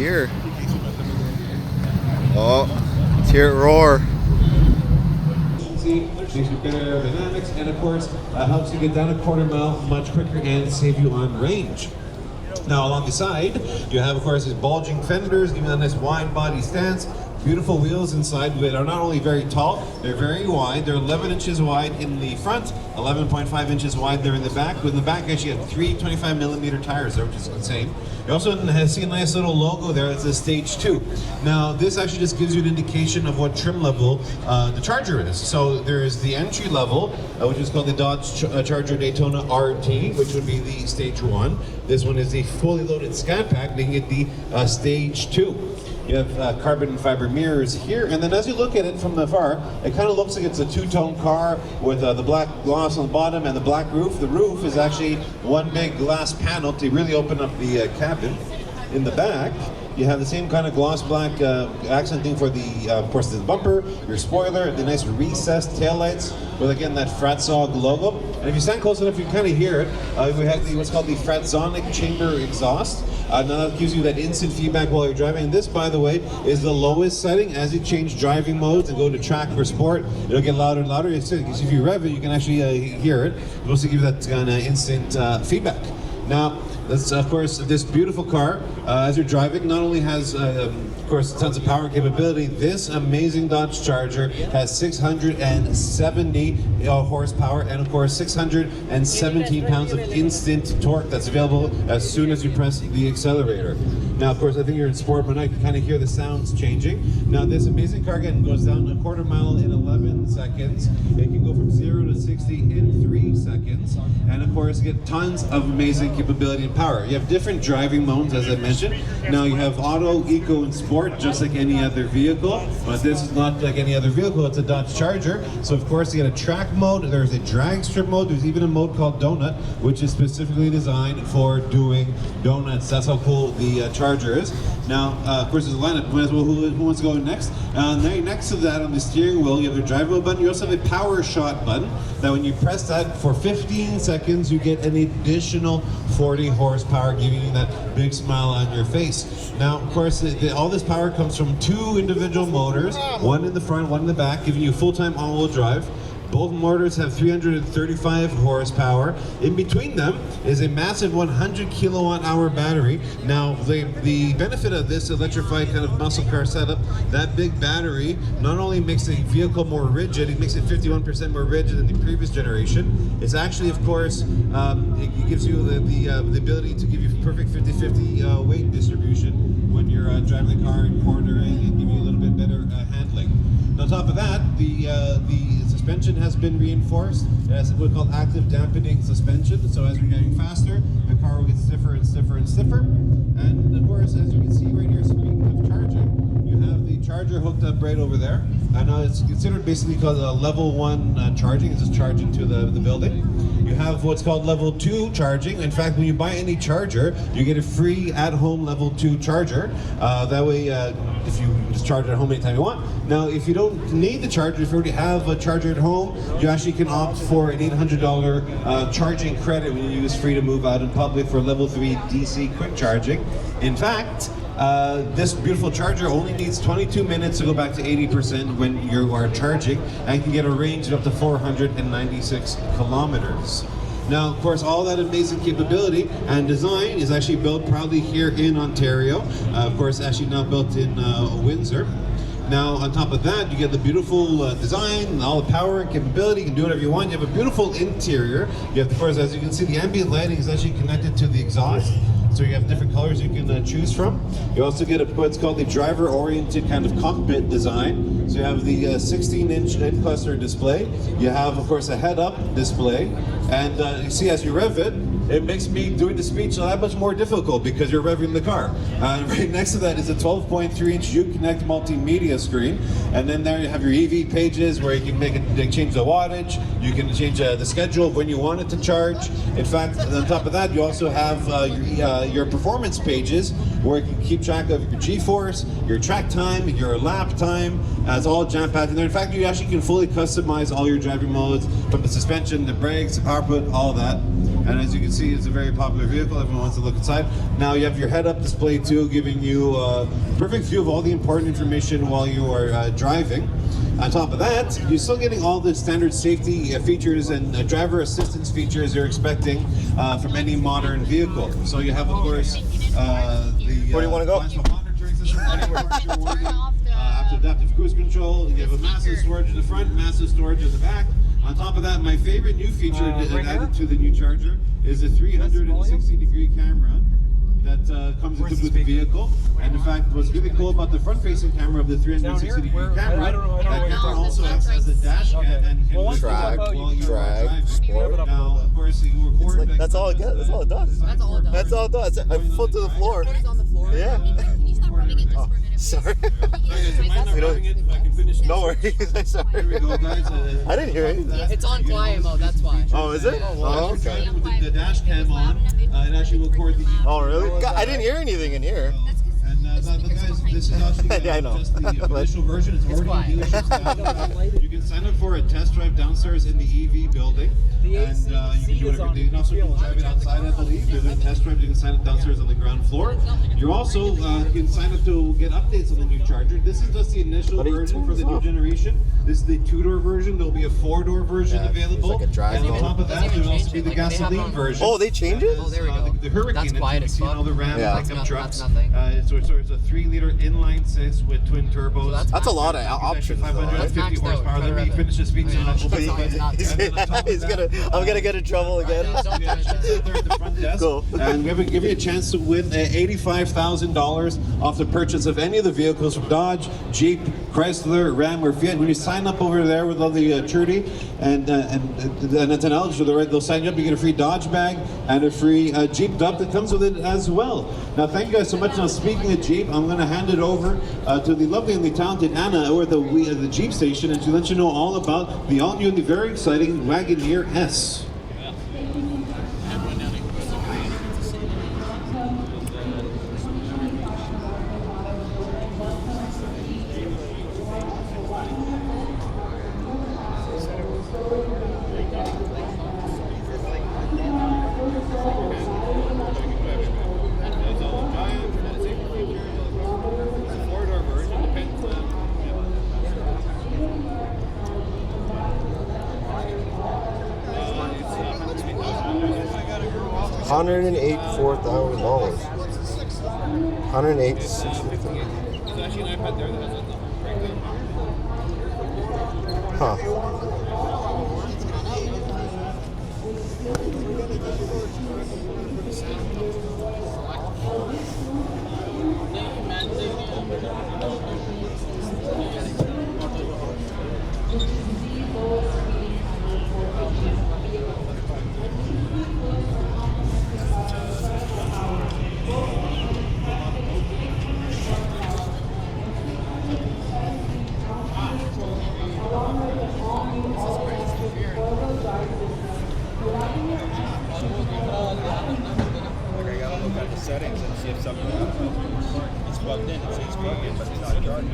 here. Oh, let's hear it roar. Makes you better aerodynamics, and of course helps you get down a quarter mile much quicker and save you on range. Now along the side, you have of course these bulging fenders, giving a nice wide body stance. Beautiful wheels inside that are not only very tall, they're very wide. They're 11 inches wide in the front, 11.5 inches wide there in the back. With the back, actually have 3 25mm tires there, which is insane. You also see a nice little logo there. It's a Stage 2. Now, this actually just gives you an indication of what trim level the Charger is. So there is the entry level, which is called the Dodge Charger Daytona RT, which would be the Stage 1. This one is the fully loaded Scat Pack, making it the Stage 2. You have carbon fiber mirrors here, and then as you look at it from afar, it kind of looks like it's a two-tone car with the black gloss on the bottom and the black roof. The roof is actually one big glass panel to really open up the cabin. In the back, you have the same kind of gloss black accenting for the, of course, the bumper, your spoiler, the nice recessed taillights with, again, that Fratzonic logo. And if you stand close enough, you can kind of hear it. We have what's called the Fratzonic Chambered Exhaust. Now that gives you that instant feedback while you're driving. And this, by the way, is the lowest setting. As you change driving modes and go to track for sport, it'll get louder and louder. Because if you rev it, you can actually hear it. It's supposed to give you that kind of instant feedback. Now, that's of course this beautiful car. As you're driving, not only has of course tons of power capability, this amazing Dodge Charger has 670 horsepower and of course 617 pounds of instant torque that's available as soon as you press the accelerator. Now, of course, I think you're in sport, but now you can kind of hear the sounds changing. Now, this amazing car again goes down a quarter mile in 11 seconds. It can go from 0 to 60 in 3 seconds, and of course, get tons of amazing capability and power. You have different driving modes, as I mentioned. Now, you have auto, eco, and sport, just like any other vehicle. But this is not like any other vehicle. It's a Dodge Charger. So, of course, you get a track mode. There's a drag strip mode. There's even a mode called Donut, which is specifically designed for doing donuts. That's how cool the Charger is. Now, of course, there's a lineup. Might as well, who wants to go next? Next to that, on the steering wheel, you have a drive wheel button. You also have a power shot button. That when you press that for 15 seconds, you get an additional 40 horsepower, giving you that big smile on your face. Now, of course, all this power comes from 2 individual motors, one in the front, one in the back, giving you full-time all-wheel drive. Both motors have 335 horsepower. In between them is a massive 100 kilowatt hour battery. Now, the benefit of this electrified kind of muscle car setup, that big battery not only makes the vehicle more rigid, it makes it 51% more rigid than the previous generation. It's actually, of course, it gives you the ability to give you perfect 50-50 weight distribution when you're driving the car and cornering, and give you a little bit better handling. On top of that, the suspension has been reinforced. It has what's called active dampening suspension. So as you're getting faster, the car will get stiffer and stiffer and stiffer. And of course, as you can see right here, speaking of charging, you have the charger hooked up right over there. And now it's considered basically called a level 1 charging. It's just charging to the building. You have what's called level 2 charging. In fact, when you buy any charger, you get a free at-home level 2 charger. That way, if you just charge it at home anytime you want. Now, if you don't need the charger, if you already have a charger at home, you actually can opt for an $800 charging credit when you use Free to Move out in public for level 3 DC quick charging. In fact, this beautiful charger only needs 22 minutes to go back to 80% when you are charging, and can get a range of up to 496 kilometers. Now, of course, all that amazing capability and design is actually built proudly here in Ontario. Of course, actually now built in Windsor. Now, on top of that, you get the beautiful design, all the power and capability. You can do whatever you want. You have a beautiful interior. You have, of course, as you can see, the ambient lighting is actually connected to the exhaust. So you have different colors you can choose from. You also get what's called the driver-oriented kind of cockpit design. So you have the 16-inch in-cluster display. You have, of course, a head-up display. And you see, as you rev it, it makes me doing the speech that much more difficult because you're revving the car. Right next to that is a 12.3-inch Uconnect multimedia screen. And then there you have your EV pages where you can change the wattage. You can change the schedule of when you want it to charge. In fact, on top of that, you also have your performance pages where you can keep track of your G-force, your track time, your lap time. It's all jam-packed in there. In fact, you actually can fully customize all your driving modes, from the suspension, the brakes, the power put, all of that. And as you can can see, it's a very popular vehicle. Everyone wants to look inside. Now you have your head-up display too, giving you a perfect view of all the important information while you are driving. On top of that, you're still getting all the standard safety features and driver assistance features you're expecting from any modern vehicle. So you have, of course, the Where do you want to go? monitoring system, adaptive cruise control. You have a massive storage in the front, massive storage in the back. On top of that, my favorite new feature added to the new Charger is a 360-degree camera that comes equipped with the vehicle. And in fact, what's really cool about the front-facing camera of the 360-degree camera, that camera also acts as a dash cam and can drag, while you are driving. sport. Now, of course, you record. Like, that's all it gets. That's all it does. That's all it does. That's all it does. I foot to the floor. It's on the floor. Yeah. Can you stop running it just for a minute? Sorry. You know, No worries. I'm sorry. Here we go, guys. I didn't hear anything. It's on quiet mode, that's why. Oh, is it? Oh, okay. With the dash cam on, it actually will record the. Oh, really? God, I didn't hear anything in here. And guys, this is actually Yeah, I know. just the initial version. It's already in dealerships. You can sign up for a test drive downstairs in the EV building, and you can do whatever. You can also drive it outside, I believe. There's a test drive. You can sign up downstairs on the ground floor. You also can sign up to get updates on the new Charger. This is just the initial version for the new generation. This is the two-door version. There'll be a four-door version available. Like a drive and on top of that, there'll also be the gasoline version. Oh, they changed it? Oh, there we go. The Hurricane. That's quiet as fuck. All the Ram Yeah. pickup trucks. That's nothing. So it's a 3-liter inline 6 with twin turbos. That's a lot of options, though, right? 550 horsepower. Let me finish the speech and I'll go back. I'm gonna get in trouble again. Cool. And we're going to give you a chance to win $85,000 off the purchase of any of the vehicles from Dodge, Jeep, Chrysler, Ram, or Fiat. When you sign up over there with all the Trudy and it's an eligible, they'll sign you up. You get a free Dodge bag and a free Jeep dub that comes with it as well. Now, thank you guys so much. Now, speaking of Jeep, I'm going to hand it over to the lovely and the talented Anna over at the Jeep station, and to let you know all about the all-new and the very exciting Wagoneer S. $184,000. $108,650. Huh. Settings and see if something is plugged in. It says plugged in, but it's not charging.